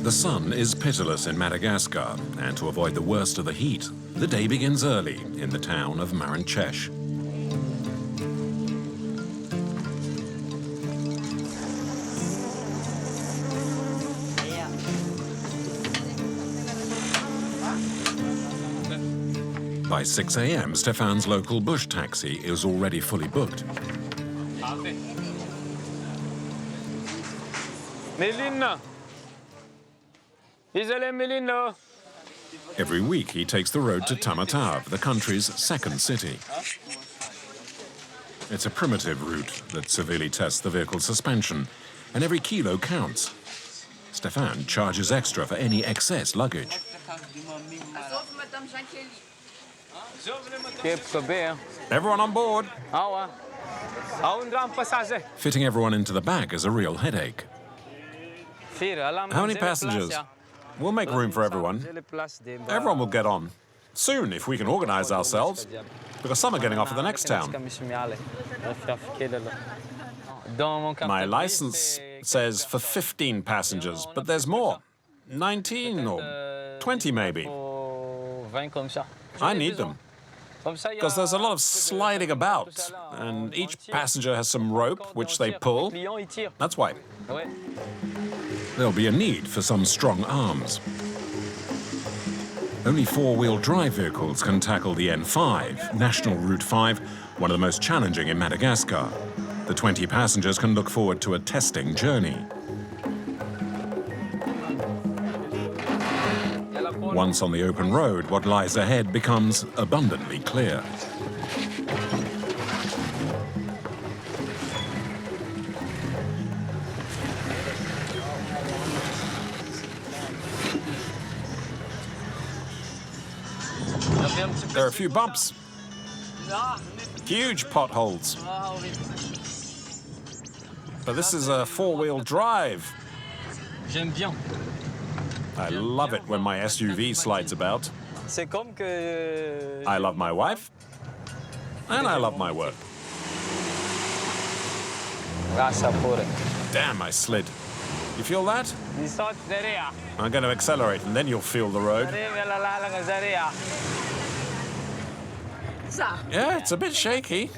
The sun is pitiless in Madagascar, and to avoid the worst of the heat, the day begins early in the town of Maranchesh. By 6 a.m., Stefan's local bush taxi is already fully booked. Every week he takes the road to Tamatave, the country's second city. It's a primitive route that severely tests the vehicle's suspension, and every kilo counts. Stefan charges extra for any excess luggage. Everyone on board. Fitting everyone into the bag is a real headache. How many passengers? We'll make room for everyone. Everyone will get on. Soon, if we can organize ourselves, because some are getting off at the next town. My license says for 15 passengers, but there's more. 19 or 20 maybe. I need them. Because there's a lot of sliding about, and each passenger has some rope which they pull. That's why. There'll be a need for some strong arms. Only four-wheel drive vehicles can tackle the N5, National Route 5, one of the most challenging in Madagascar. The 20 passengers can look forward to a testing journey. Once on the open road, what lies ahead becomes abundantly clear. There are a few bumps. Huge potholes. But this is a four-wheel drive. I love it when my SUV slides about. I love my wife, and I love my work. Damn, I slid. You feel that? I'm going to accelerate, and then you'll feel the road. Yeah, it's a bit shaky.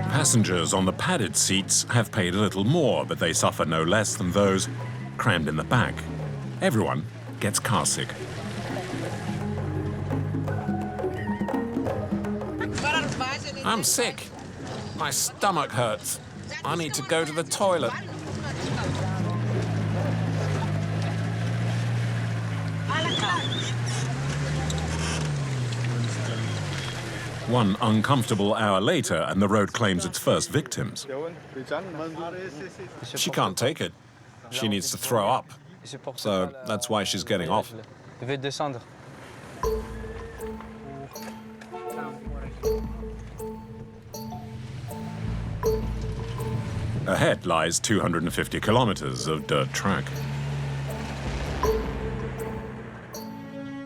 Passengers on the padded seats have paid a little more, but they suffer no less than those crammed in the back. Everyone gets carsick. I'm sick. My stomach hurts. I need to go to the toilet. One uncomfortable hour later, and the road claims its first victims. She can't take it. She needs to throw up. So that's why she's getting off. Ahead lies 250 kilometers of dirt track.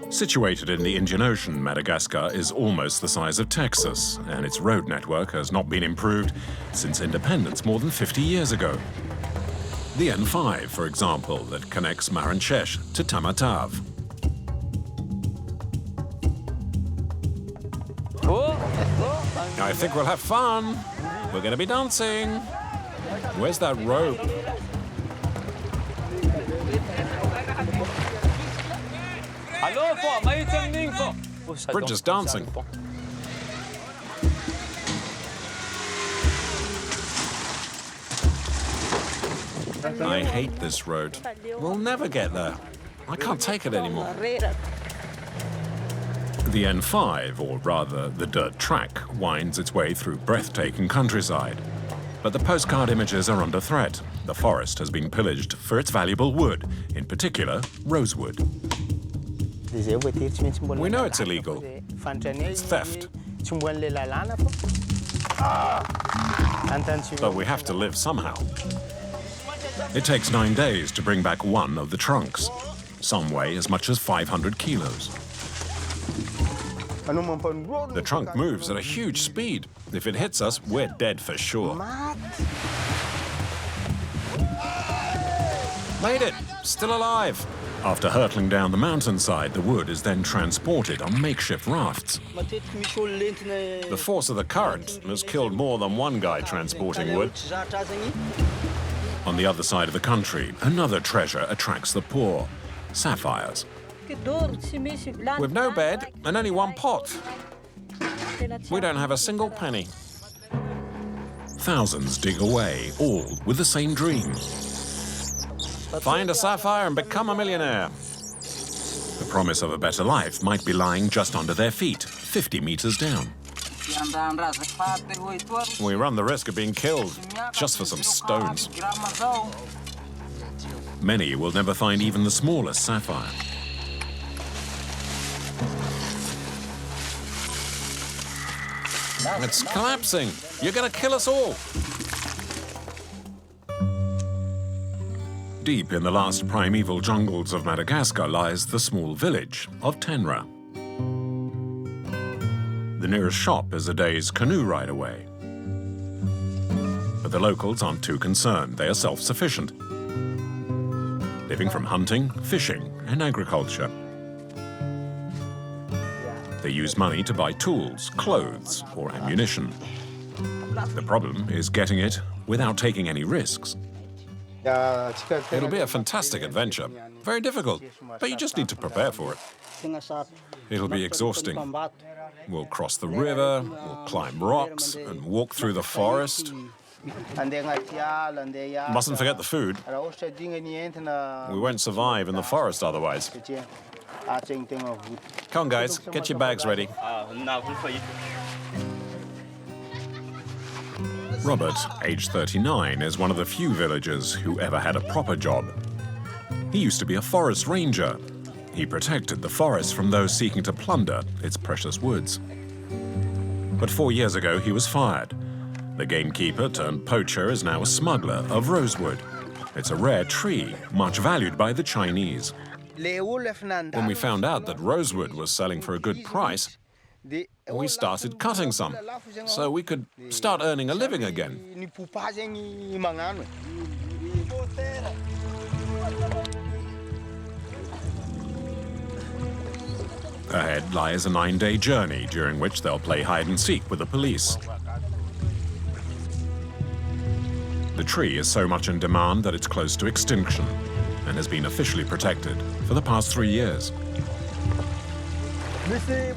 Situated in the Indian Ocean, Madagascar is almost the size of Texas, and its road network has not been improved since independence more than 50 years ago. The N5, for example, that connects Maranchesh to Tamatave. I think we'll have fun. We're going to be dancing. Where's that rope? Bridge is dancing. I hate this road. We'll never get there. I can't take it anymore. The N5, or rather the dirt track, winds its way through breathtaking countryside. But the postcard images are under threat. The forest has been pillaged for its valuable wood, in particular, rosewood. We know it's illegal. It's theft. But we have to live somehow. It takes 9 days to bring back one of the trunks. Some weigh as much as 500 kilos. The trunk moves at a huge speed. If it hits us, we're dead for sure. Made it! Still alive! After hurtling down the mountainside, the wood is then transported on makeshift rafts. The force of the current has killed more than one guy transporting wood. On the other side of the country, another treasure attracts the poor: sapphires. With no bed and only one pot. We don't have a single penny. Thousands dig away, all with the same dream: find a sapphire and become a millionaire. The promise of a better life might be lying just under their feet, 50 meters down. We run the risk of being killed just for some stones. Many will never find even the smallest sapphire. It's collapsing. You're going to kill us all. Deep in the last primeval jungles of Madagascar lies the small village of Tenra. The nearest shop is a day's canoe ride away. But the locals aren't too concerned. They are self-sufficient, living from hunting, fishing, and agriculture. They use money to buy tools, clothes, or ammunition. The problem is getting it without taking any risks. It'll be a fantastic adventure. Very difficult, but you just need to prepare for it. It'll be exhausting. We'll cross the river, we'll climb rocks, and walk through the forest. Mustn't forget the food. We won't survive in the forest otherwise. Come on, guys, get your bags ready. Robert, age 39, is one of the few villagers who ever had a proper job. He used to be a forest ranger. He protected the forest from those seeking to plunder its precious woods. But 4 years ago, he was fired. The gamekeeper turned poacher is now a smuggler of rosewood. It's a rare tree, much valued by the Chinese. When we found out that rosewood was selling for a good price, we started cutting some, so we could start earning a living again. Ahead lies a 9-day journey, during which they'll play hide-and-seek with the police. The tree is so much in demand that it's close to extinction and has been officially protected for the past 3 years.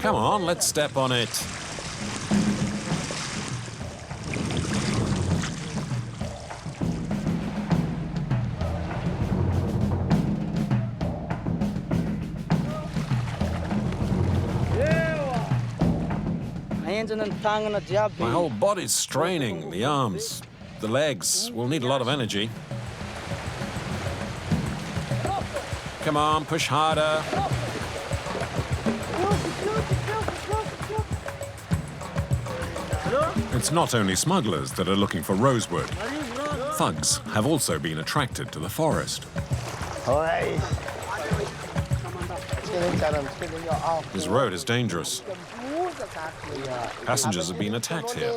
Come on, let's step on it. My whole body's straining. The arms, the legs will need a lot of energy. Come on, push harder. It's not only smugglers that are looking for rosewood. Thugs have also been attracted to the forest. This road is dangerous. Passengers have been attacked here.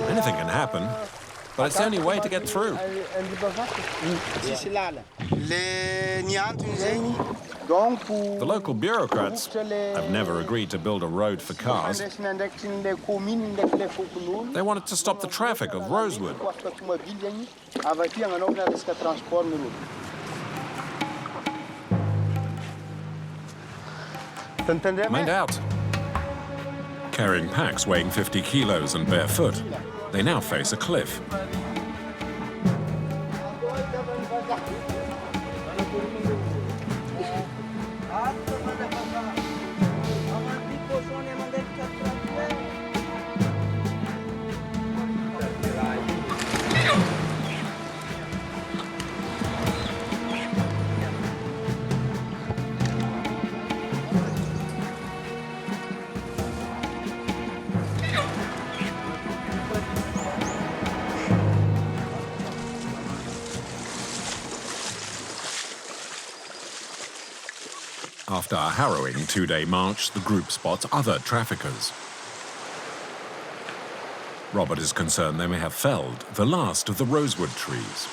Anything can happen, but it's the only way to get through. The local bureaucrats have never agreed to build a road for cars. They wanted to stop the traffic of rosewood. Mind out. Carrying packs weighing 50 kilos and barefoot, they now face a cliff. After a harrowing 2-day march, the group spots other traffickers. Robert is concerned they may have felled the last of the rosewood trees.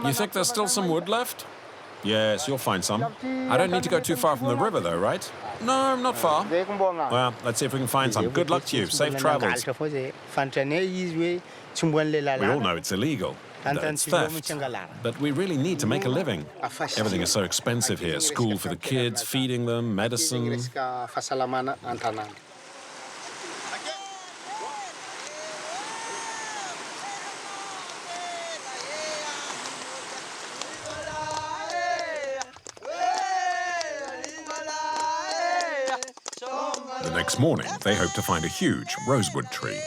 You think there's still some wood left? Yes, you'll find some. I don't need to go too far from the river, though, right? No, not far. Well, let's see if we can find some. Good luck to you. Safe travels. We all know it's illegal. It's theft. But we really need to make a living. Everything is so expensive here. School for the kids, feeding them, medicine. The next morning, they hope to find a huge rosewood tree.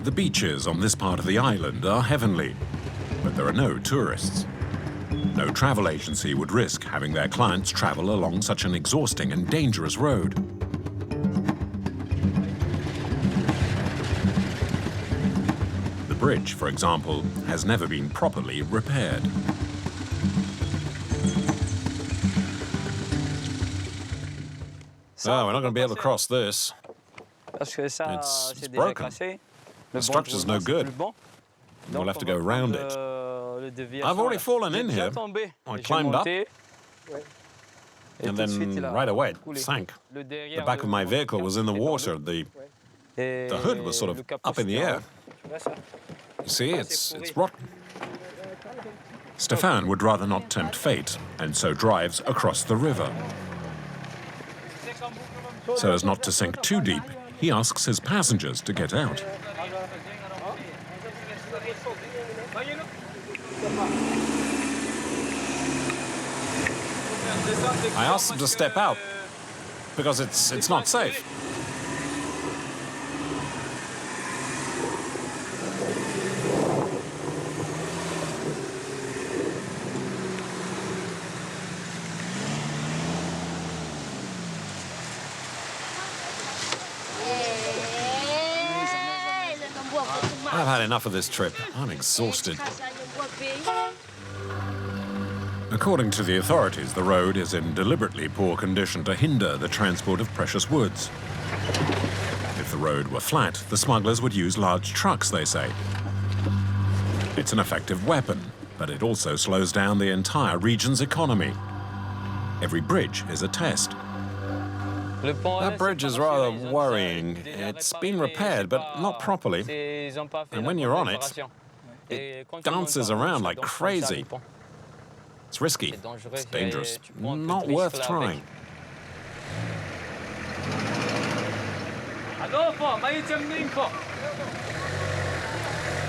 The beaches on this part of the island are heavenly, but there are no tourists. No travel agency would risk having their clients travel along such an exhausting and dangerous road. The bridge, for example, has never been properly repaired. Oh, we're not going to be able to cross this. It's broken. The structure's no good. We'll have to go around it. I've already fallen in here. I climbed up, and then right away it sank. The back of my vehicle was in the water. The hood was sort of up in the air. You see, it's rotten. Stéphane would rather not tempt fate, and so drives across the river. So as not to sink too deep, he asks his passengers to get out. I asked them to step out because it's not safe. I've had enough of this trip. I'm exhausted. According to the authorities, the road is in deliberately poor condition to hinder the transport of precious woods. If the road were flat, the smugglers would use large trucks, they say. It's an effective weapon, but it also slows down the entire region's economy. Every bridge is a test. That bridge is rather worrying. It's been repaired, but not properly. And when you're on it, it dances around like crazy. It's risky, it's dangerous, not worth trying.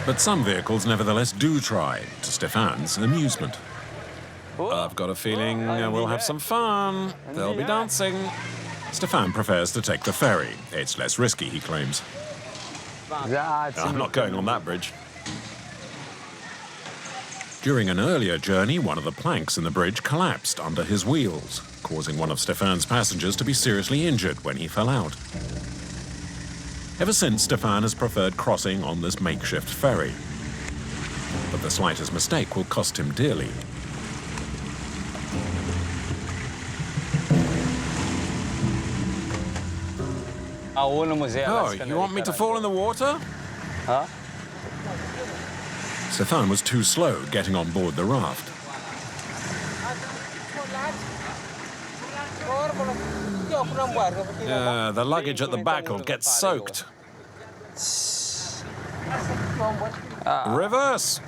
But some vehicles nevertheless do try, to Stéphane's amusement. I've got a feeling we'll have some fun. They'll be dancing. Stéphane prefers to take the ferry. It's less risky, he claims. I'm not going on that bridge. During an earlier journey, one of the planks in the bridge collapsed under his wheels, causing one of Stéphane's passengers to be seriously injured when he fell out. Ever since, Stéphane has preferred crossing on this makeshift ferry. But the slightest mistake will cost him dearly. Oh, you want me to fall in the water? Huh? Stéphane was too slow getting on board the raft. The luggage at the back will get soaked. Reverse!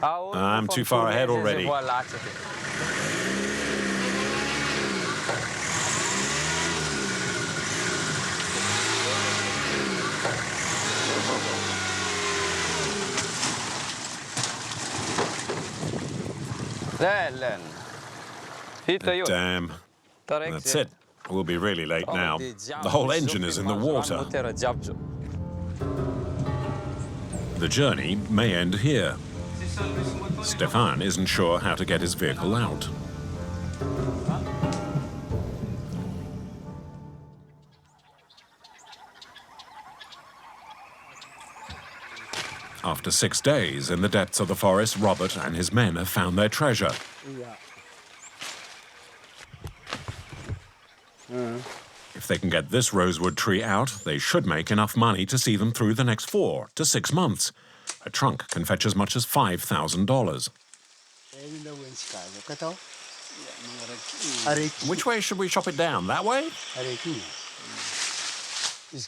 I'm too far ahead already. Damn. That's it. We'll be really late now. The whole engine is in the water. The journey may end here. Stéphane isn't sure how to get his vehicle out. After 6 days in the depths of the forest, Robert and his men have found their treasure. If they can get this rosewood tree out, they should make enough money to see them through the next 4 to 6 months. A trunk can fetch as much as $5,000. Which way should we chop it down? That way?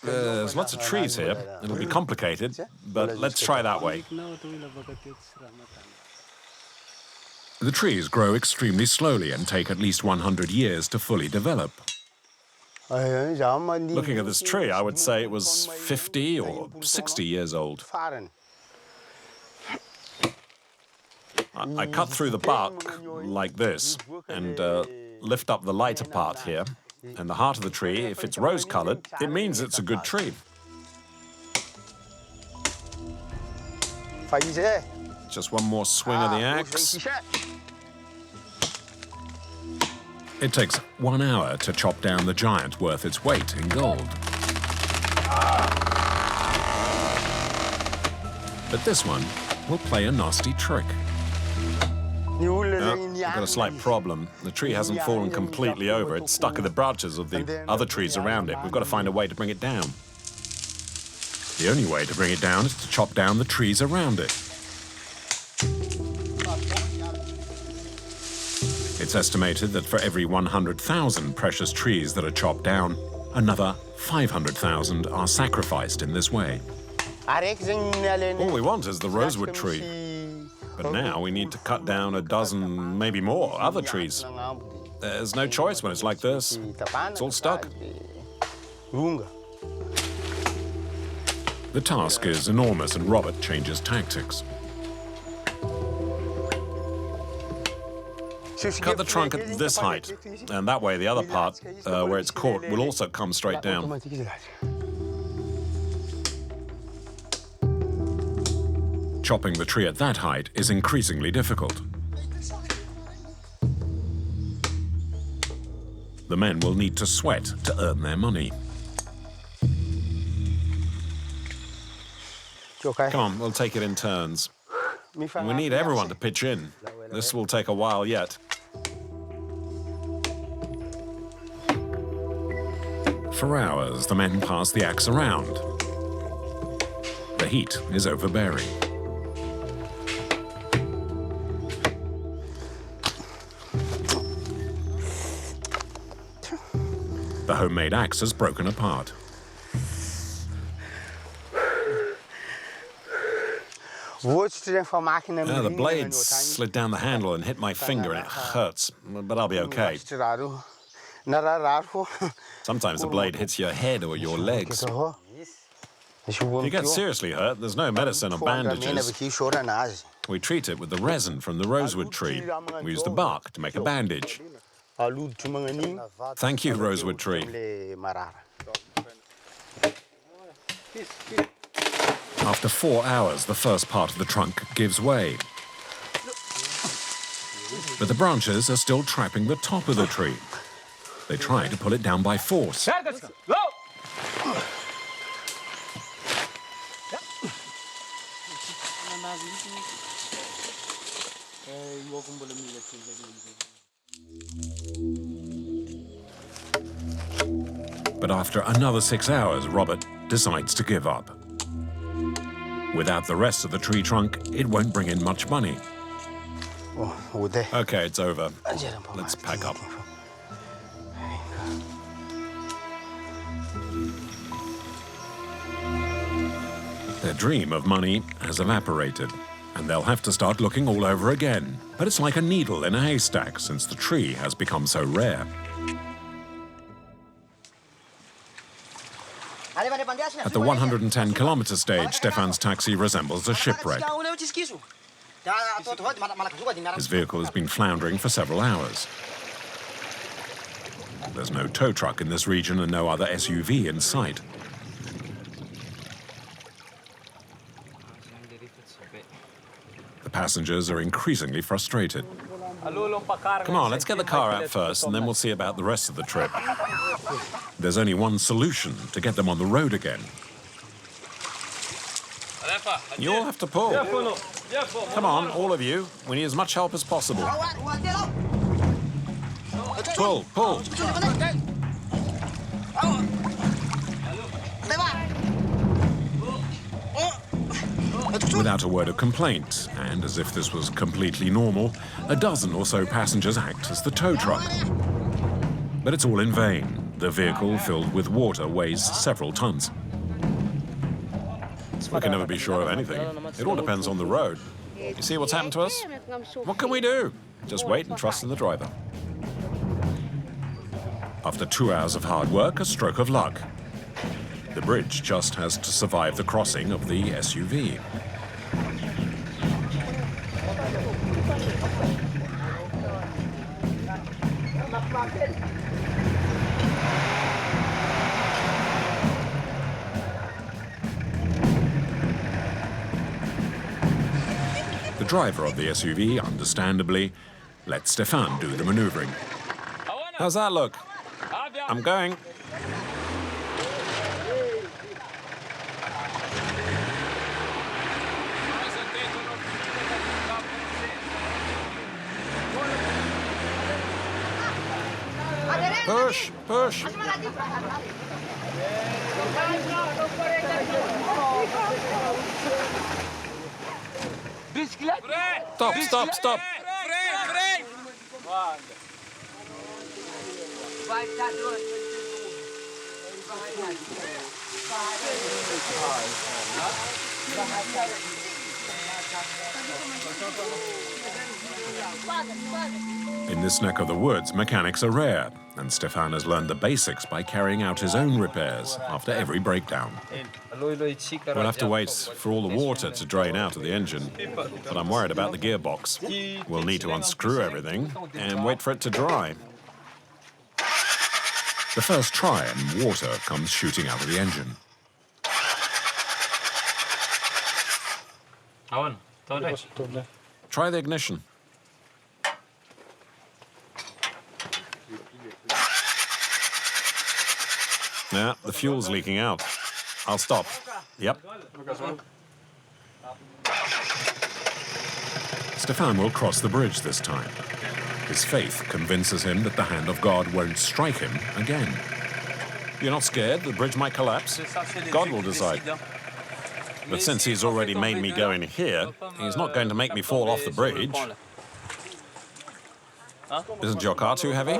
There's lots of trees here. It'll be complicated, but let's try that way. The trees grow extremely slowly and take at least 100 years to fully develop. Looking at this tree, I would say it was 50 or 60 years old. I cut through the bark like this and lift up the lighter part here. And the heart of the tree, if it's rose-colored, it means it's a good tree. Just one more swing of the axe. It takes 1 hour to chop down the giant worth its weight in gold. But this one will play a nasty trick. We've got a slight problem. The tree hasn't fallen completely over. It's stuck in the branches of the other trees around it. We've got to find a way to bring it down. The only way to bring it down is to chop down the trees around it. It's estimated that for every 100,000 precious trees that are chopped down, another 500,000 are sacrificed in this way. All we want is the rosewood tree. But now we need to cut down a dozen, maybe more, other trees. There's no choice when it's like this. It's all stuck. The task is enormous, and Robert changes tactics. Cut the trunk at this height, and that way the other part, where it's caught, will also come straight down. Chopping the tree at that height is increasingly difficult. The men will need to sweat to earn their money. Come on, we'll take it in turns. We need everyone to pitch in. This will take a while yet. For hours, the men pass the axe around. The heat is overbearing. The homemade axe has broken apart. The blade slid down the handle and hit my finger, and it hurts, but I'll be okay. Sometimes the blade hits your head or your legs. If you get seriously hurt, there's no medicine or bandages. We treat it with the resin from the rosewood tree. We use the bark to make a bandage. Thank you, rosewood tree. After 4 hours, the first part of the trunk gives way. But the branches are still trapping the top of the tree. They try to pull it down by force. But after another 6 hours, Robert decides to give up. Without the rest of the tree trunk, it won't bring in much money. Okay, it's over. Let's pack up. Their dream of money has evaporated, and they'll have to start looking all over again. But it's like a needle in a haystack, since the tree has become so rare. At the 110-kilometer stage, Stefan's taxi resembles a shipwreck. His vehicle has been floundering for several hours. There's no tow truck in this region and no other SUV in sight. The passengers are increasingly frustrated. Come on, let's get the car out first, and then we'll see about the rest of the trip. There's only one solution to get them on the road again. You all have to pull. Come on, all of you. We need as much help as possible. Pull, pull. Without a word of complaint, and as if this was completely normal, a dozen or so passengers act as the tow truck. But it's all in vain. The vehicle, filled with water, weighs several tons. We can never be sure of anything. It all depends on the road. You see what's happened to us? What can we do? Just wait and trust in the driver. After 2 hours of hard work, a stroke of luck. The bridge just has to survive the crossing of the SUV. The driver of the SUV, understandably, lets Stefan do the maneuvering. How's that look? I'm going. Push, push. Stop, stop, stop. In this neck of the woods, mechanics are rare, and Stefan has learned the basics by carrying out his own repairs after every breakdown. We'll have to wait for all the water to drain out of the engine, but I'm worried about the gearbox. We'll need to unscrew everything and wait for it to dry. The first try and water comes shooting out of the engine. Try the ignition. Yeah, the fuel's leaking out. I'll stop. Yep. Stefan will cross the bridge this time. His faith convinces him that the hand of God won't strike him again. You're not scared the bridge might collapse? God will decide. But since he's already made me go in here, he's not going to make me fall off the bridge. Isn't your car too heavy?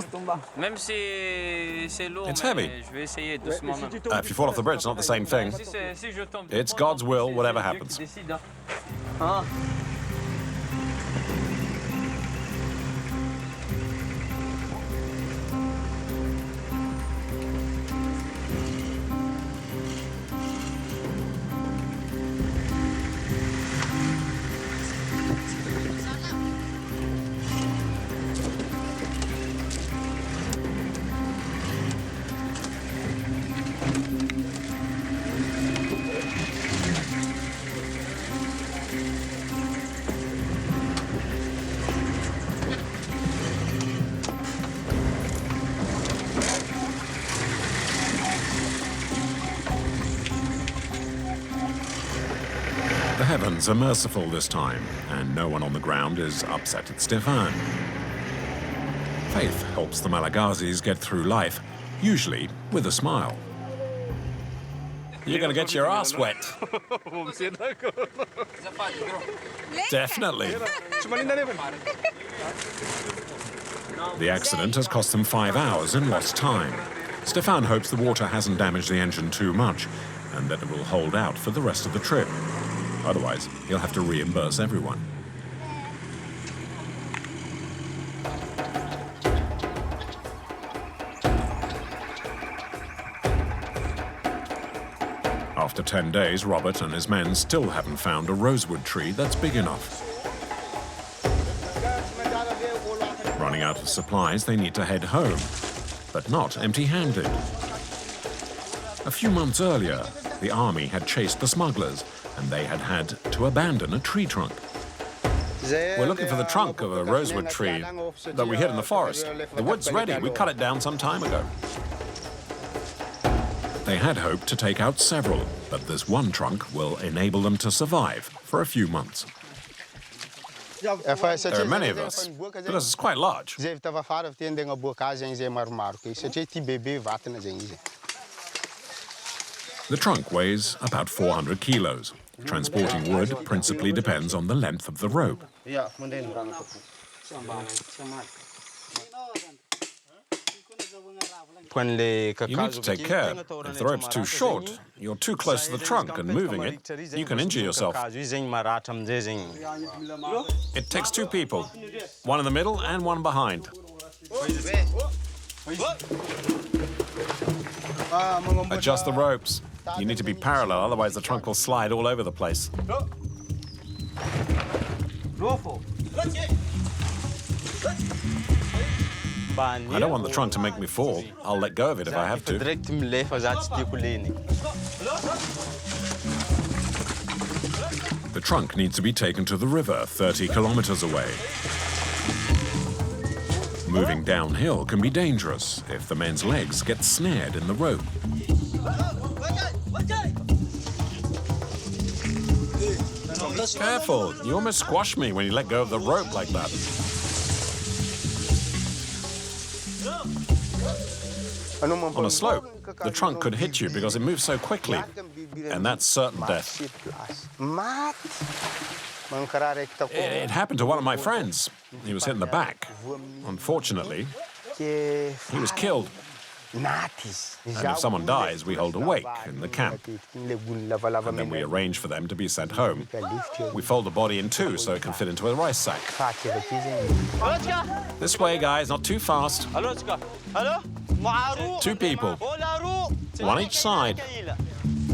It's heavy. If you fall off the bridge, it's not the same thing. It's God's will, whatever happens. The heavens are merciful this time, and no one on the ground is upset at Stefan. Faith helps the Malagasys get through life, usually with a smile. You're going to get your ass wet. Definitely. The accident has cost them 5 hours in lost time. Stefan hopes the water hasn't damaged the engine too much, and that it will hold out for the rest of the trip. Otherwise, he'll have to reimburse everyone. After 10 days, Robert and his men still haven't found a rosewood tree that's big enough. Running out of supplies, they need to head home, but not empty-handed. A few months earlier, the army had chased the smugglers, and they had had to abandon a tree trunk. We're looking for the trunk of a rosewood tree that we hid in the forest. The wood's ready. We cut it down some time ago. They had hoped to take out several, But this one trunk will enable them to survive for a few months. There are many of us, but this is quite large. The trunk weighs about 400 kilos. Transporting wood principally depends on the length of the rope. You need to take care. If the rope's too short, you're too close to the trunk and moving it, you can injure yourself. It takes two people, one in the middle and one behind. Adjust the ropes. You need to be parallel, otherwise the trunk will slide all over the place. I don't want the trunk to make me fall. I'll let go of it if I have to. The trunk needs to be taken to the river 30 kilometers away. Moving downhill can be dangerous if the men's legs get snared in the rope. Careful, you almost squashed me when you let go of the rope like that. On a slope, the trunk could hit you because it moves so quickly, and that's certain death. It happened to one of my friends. He was hit in the back. Unfortunately, he was killed. And if someone dies, we hold a wake in the camp. And then we arrange for them to be sent home. We fold the body in two so it can fit into a rice sack. This way, guys, not too fast. Two people, one each side.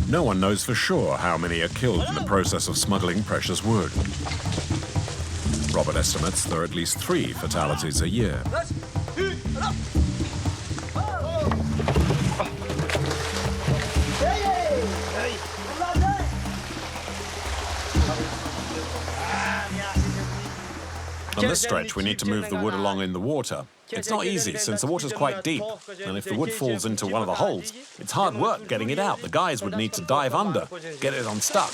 No one knows for sure how many are killed in the process of smuggling precious wood. Robert estimates there are at least 3 fatalities a year. On this stretch, we need to move the wood along in the water. It's not easy, since the water's quite deep, and if the wood falls into one of the holes, it's hard work getting it out. The guys would need to dive under, get it unstuck.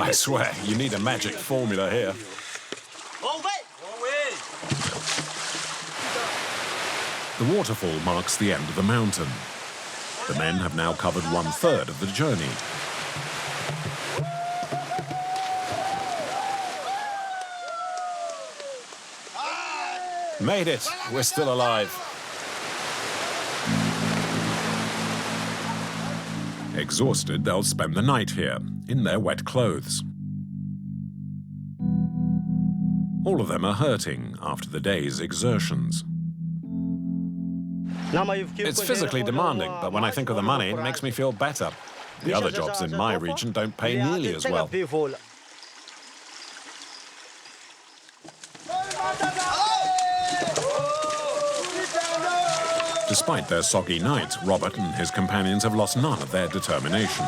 I swear, you need a magic formula here. The waterfall marks the end of the mountain. The men have now covered 1/3 of the journey. Made it! We're still alive. Exhausted, they'll spend the night here, in their wet clothes. All of them are hurting after the day's exertions. It's physically demanding, but when I think of the money, it makes me feel better. The other jobs in my region don't pay nearly as well. Despite their soggy night, Robert and his companions have lost none of their determination.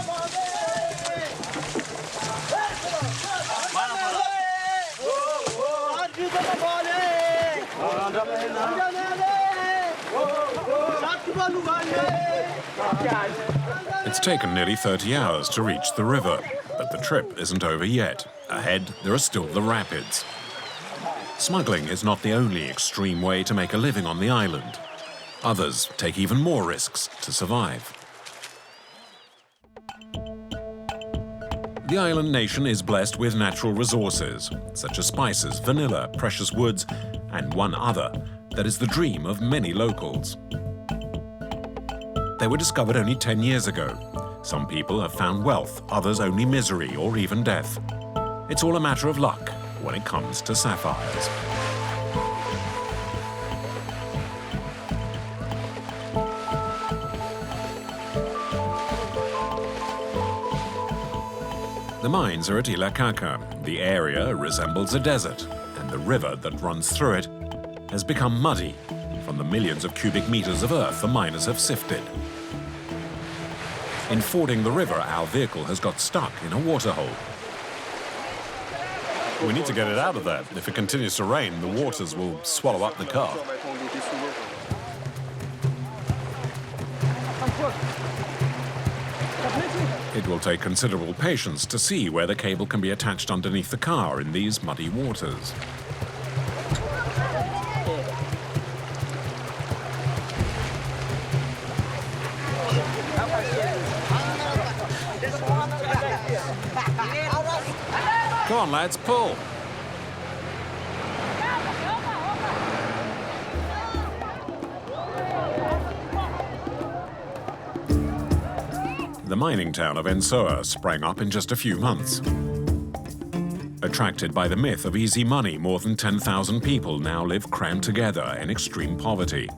It's taken nearly 30 hours to reach the river, but the trip isn't over yet. Ahead, there are still the rapids. Smuggling is not the only extreme way to make a living on the island. Others take even more risks to survive. The island nation is blessed with natural resources, such as spices, vanilla, precious woods, and one other, that is the dream of many locals. They were discovered only 10 years ago. Some people have found wealth, others only misery or even death. It's all a matter of luck when it comes to sapphires. The mines are at Ilakaka. The area resembles a desert, and the river that runs through it has become muddy from the millions of cubic meters of earth the miners have sifted. In fording the river, our vehicle has got stuck in a waterhole. We need to get it out of there. If it continues to rain, the waters will swallow up the car. It will take considerable patience to see where the cable can be attached underneath the car in these muddy waters. Come on, lads, pull. The mining town of Masoala sprang up in just a few months. Attracted by the myth of easy money, more than 10,000 people now live crammed together in extreme poverty.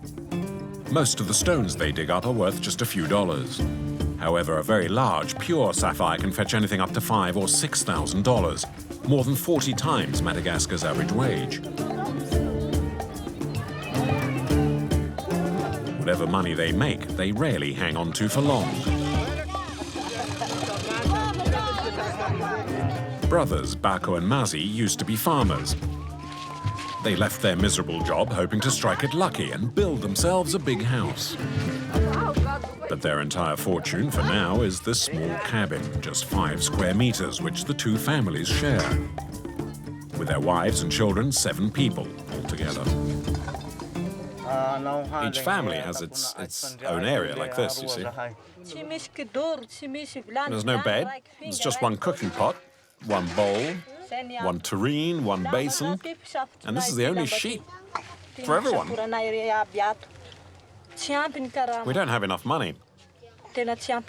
Most of the stones they dig up are worth just a few dollars. However, a very large, pure sapphire can fetch anything up to $5,000 or $6,000, more than 40 times Madagascar's average wage. Whatever money they make, they rarely hang on to for long. Brothers Bako and Mazi used to be farmers. They left their miserable job hoping to strike it lucky and build themselves a big house. But their entire fortune for now is this small cabin, just 5 square meters, which the two families share. With their wives and children, 7 people altogether. Each family has its own area like this, you see. There's no bed, there's just one cooking pot, one bowl, one tureen, one basin, and this is the only sheet for everyone. We don't have enough money.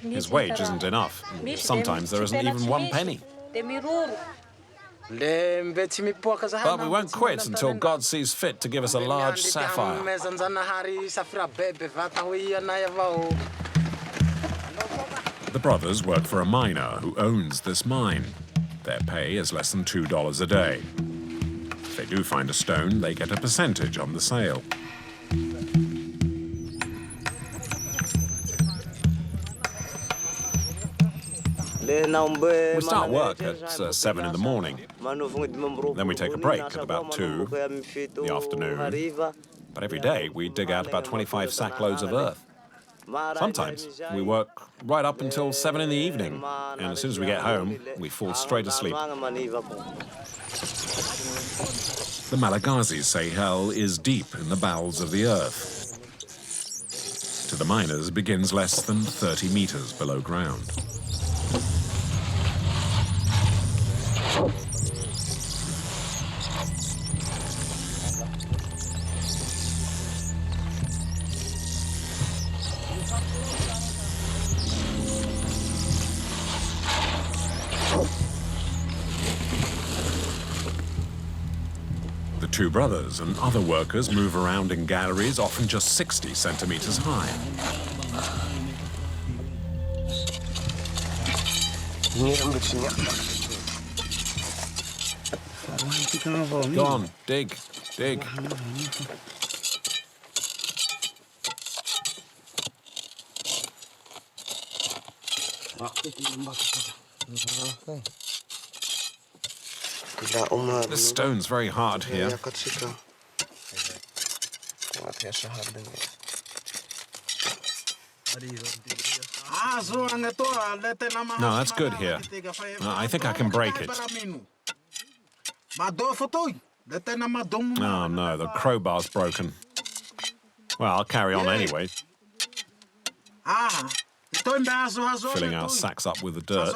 His wage isn't enough. Sometimes there isn't even 1 penny. But we won't quit until God sees fit to give us a large sapphire. The brothers work for a miner who owns this mine. Their pay is less than $2 a day. If they do find a stone, they get a percentage on the sale. We start work at 7 in the morning. Then we take a break at about 2 in the afternoon. But every day we dig out about 25 sackloads of earth. Sometimes we work right up until 7 in the evening, and as soon as we get home, we fall straight asleep. The Malagasy say hell is deep in the bowels of the earth. To the miners, begins less than 30 meters below ground. The two brothers and other workers move around in galleries, often just 60 centimeters high. Go on, dig, dig. This stone's very hard here. No, that's good here. No, I think I can break it. Oh no, the crowbar's broken. Well, I'll carry on anyway. Filling our sacks up with the dirt.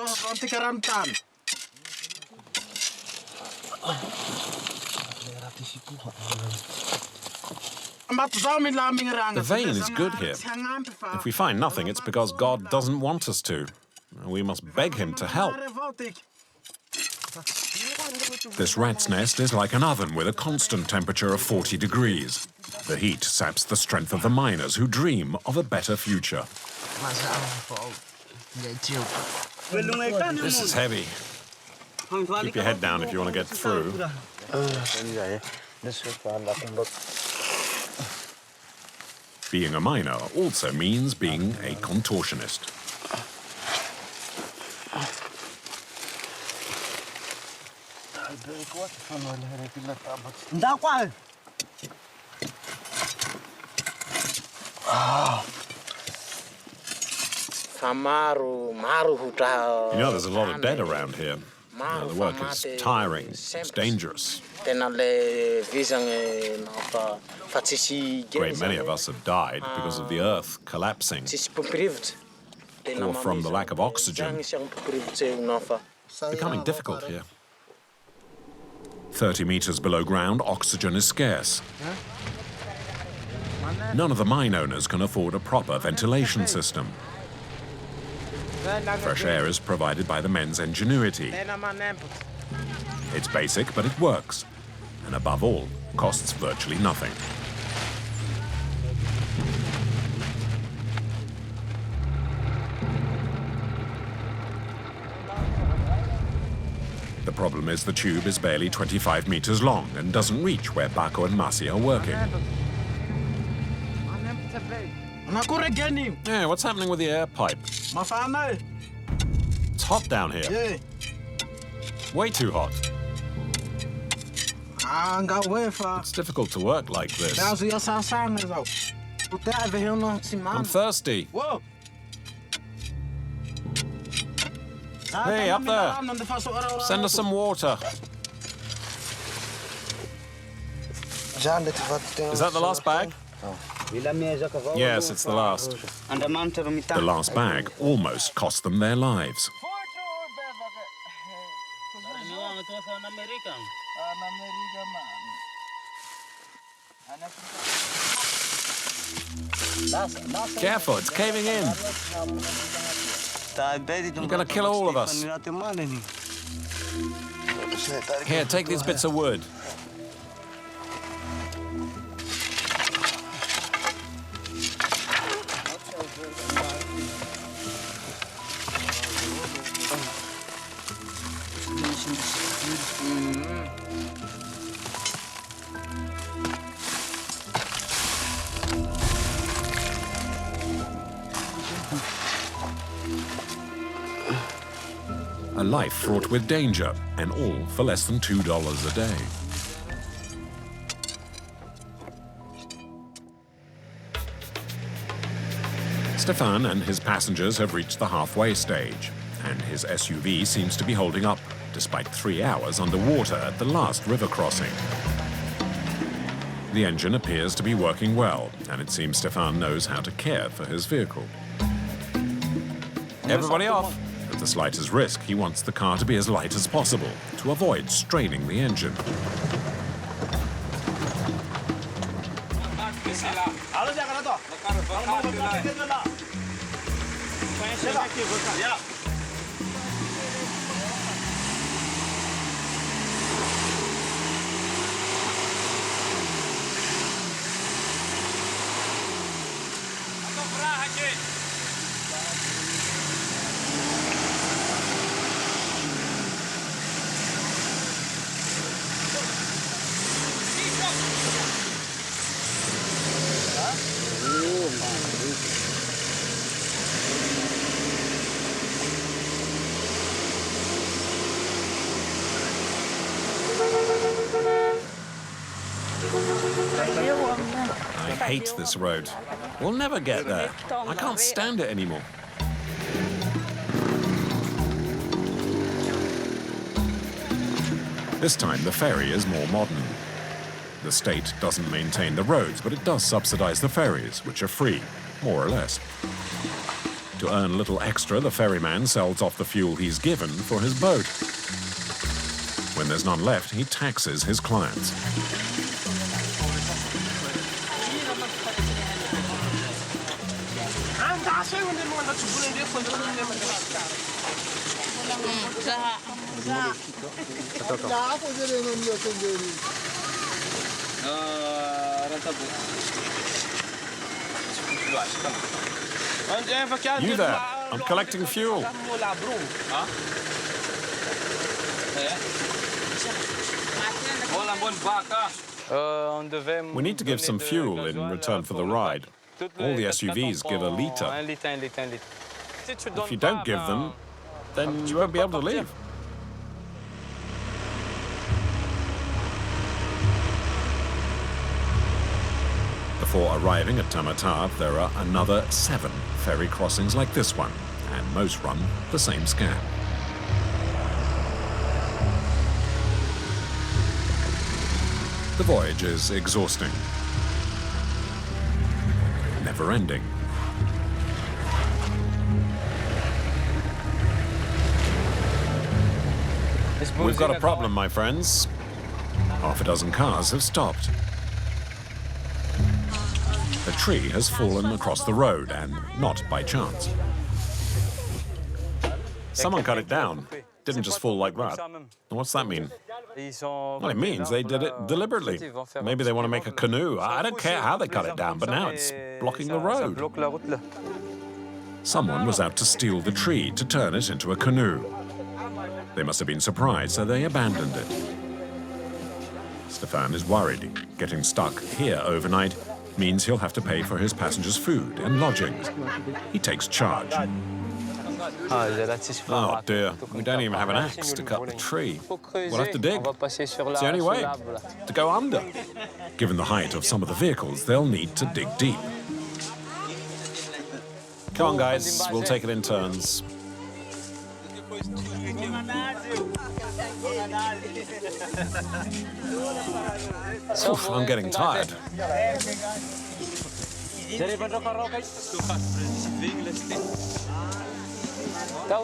The vein is good here. If we find nothing, it's because God doesn't want us to. We must beg him to help. This rat's nest is like an oven with a constant temperature of 40 degrees. The heat saps the strength of the miners who dream of a better future. This is heavy. Keep your head down if you want to get through. Being a miner also means being a contortionist. You know, there's a lot of dead around here. The work is tiring, it's dangerous. A great many of us have died because of the earth collapsing or from the lack of oxygen. It's becoming difficult here. 30 meters below ground, oxygen is scarce. None of the mine owners can afford a proper ventilation system. Fresh air is provided by the men's ingenuity. It's basic, but it works. And above all, costs virtually nothing. The problem is the tube is barely 25 meters long and doesn't reach where Bako and Masi are working. Yeah, what's happening with the air pipe? It's hot down here. Way too hot. It's difficult to work like this. I'm thirsty. Hey, up there. Send us some water. Is that the last bag? Yes, it's the last. The last bag almost cost them their lives. Careful, it's caving in. You're going to kill all of us. Here, take these bits of wood. A life fraught with danger, and all for less than $2 a day. Stefan and his passengers have reached the halfway stage, and his SUV seems to be holding up, despite 3 hours underwater at the last river crossing. The engine appears to be working well, and it seems Stefan knows how to care for his vehicle. Everybody off! At the slightest risk, he wants the car to be as light as possible to avoid straining the engine. I hate this road. We'll never get there. I can't stand it anymore. This time the ferry is more modern. The state doesn't maintain the roads, but it does subsidize the ferries, which are free, more or less. To earn a little extra, the ferryman sells off the fuel he's given for his boat. When there's none left, he taxes his clients. You there, I'm collecting fuel. We need to give some fuel in return for the ride. All the SUVs give a litre. If you don't give them, then you won't be able to leave. Before arriving at Tamatave, there are another 7 ferry crossings like this one, and most run the same scam. The voyage is exhausting, never-ending. We've got a problem, my friends. Half a dozen cars have stopped. A tree has fallen across the road, and not by chance. Someone cut it down. Didn't just fall like that. What's that mean? Well, it means they did it deliberately. Maybe they want to make a canoe. I don't care how they cut it down, but now it's blocking the road. Someone was out to steal the tree to turn it into a canoe. They must have been surprised, so they abandoned it. Stefan is worried. Getting stuck here overnight means he'll have to pay for his passengers' food and lodgings. He takes charge. Oh dear, we don't even have an axe to cut the tree. We'll have to dig. It's the only way, to go under. Given the height of some of the vehicles, they'll need to dig deep. Come on, guys, we'll take it in turns. Oof, I'm getting tired.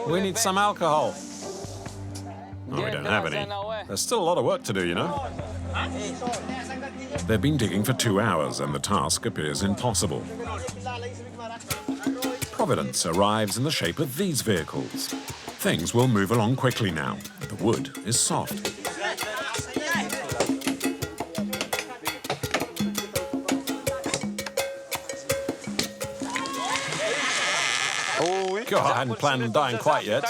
We need some alcohol. Oh, we don't have any. There's still a lot of work to do, you know. They've been digging for 2 hours, and the task appears impossible. Providence arrives in the shape of these vehicles. Things will move along quickly now. The wood is soft. God, I hadn't planned on dying quite yet.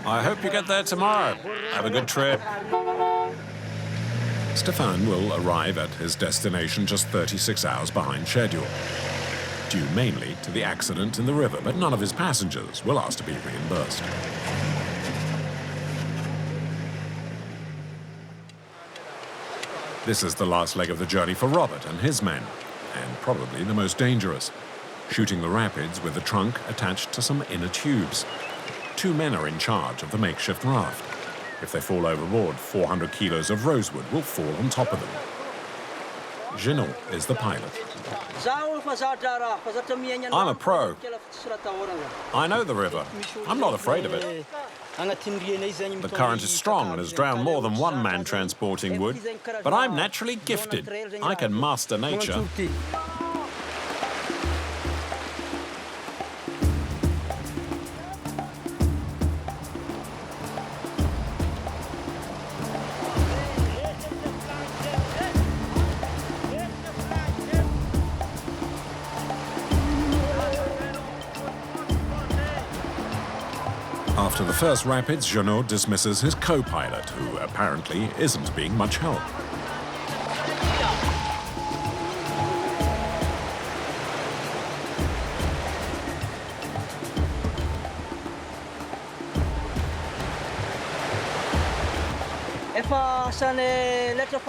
I hope you get there tomorrow. Have a good trip. Stefan will arrive at his destination just 36 hours behind schedule, due mainly to the accident in the river, but none of his passengers will ask to be reimbursed. This is the last leg of the journey for Robert and his men, and probably the most dangerous, shooting the rapids with the trunk attached to some inner tubes. 2 men are in charge of the makeshift raft. If they fall overboard, 400 kilos of rosewood will fall on top of them. Geoffrion is the pilot. I'm a pro. I know the river. I'm not afraid of it. The current is strong and has drowned more than one man transporting wood, but I'm naturally gifted. I can master nature. After the first rapids, Geoffrion dismisses his co-pilot, who apparently isn't being much help.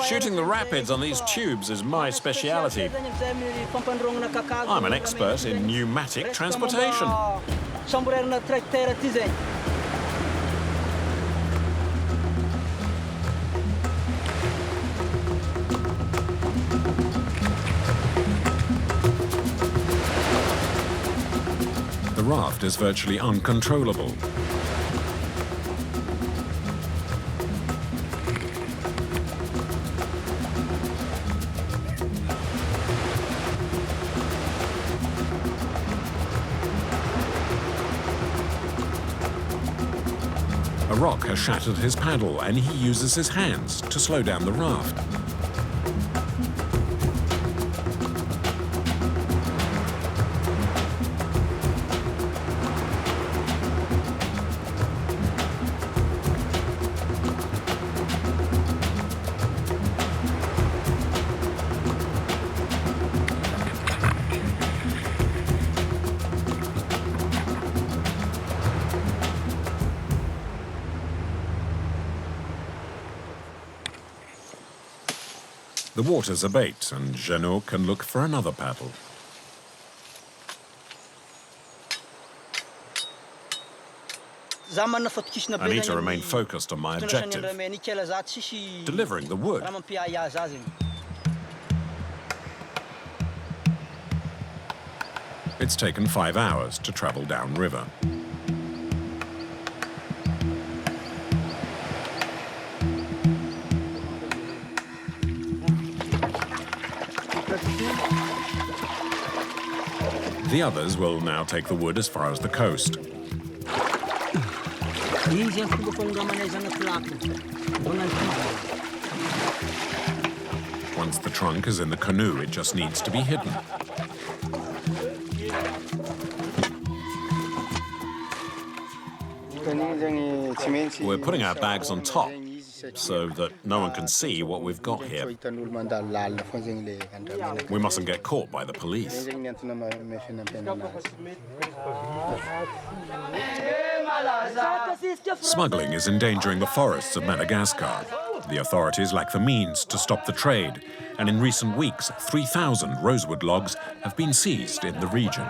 Shooting the rapids on these tubes is my speciality. I'm an expert in pneumatic transportation. is virtually uncontrollable. A rock has shattered his paddle, and he uses his hands to slow down the raft. The waters abate, and Jeannot can look for another paddle. I need to remain focused on my objective, delivering the wood. It's taken 5 hours to travel downriver. The others will now take the wood as far as the coast. Once the trunk is in the canoe, it just needs to be hidden. We're putting our bags on top so that no one can see what we've got here. We mustn't get caught by the police. Smuggling is endangering the forests of Madagascar. The authorities lack the means to stop the trade, and in recent weeks, 3,000 rosewood logs have been seized in the region.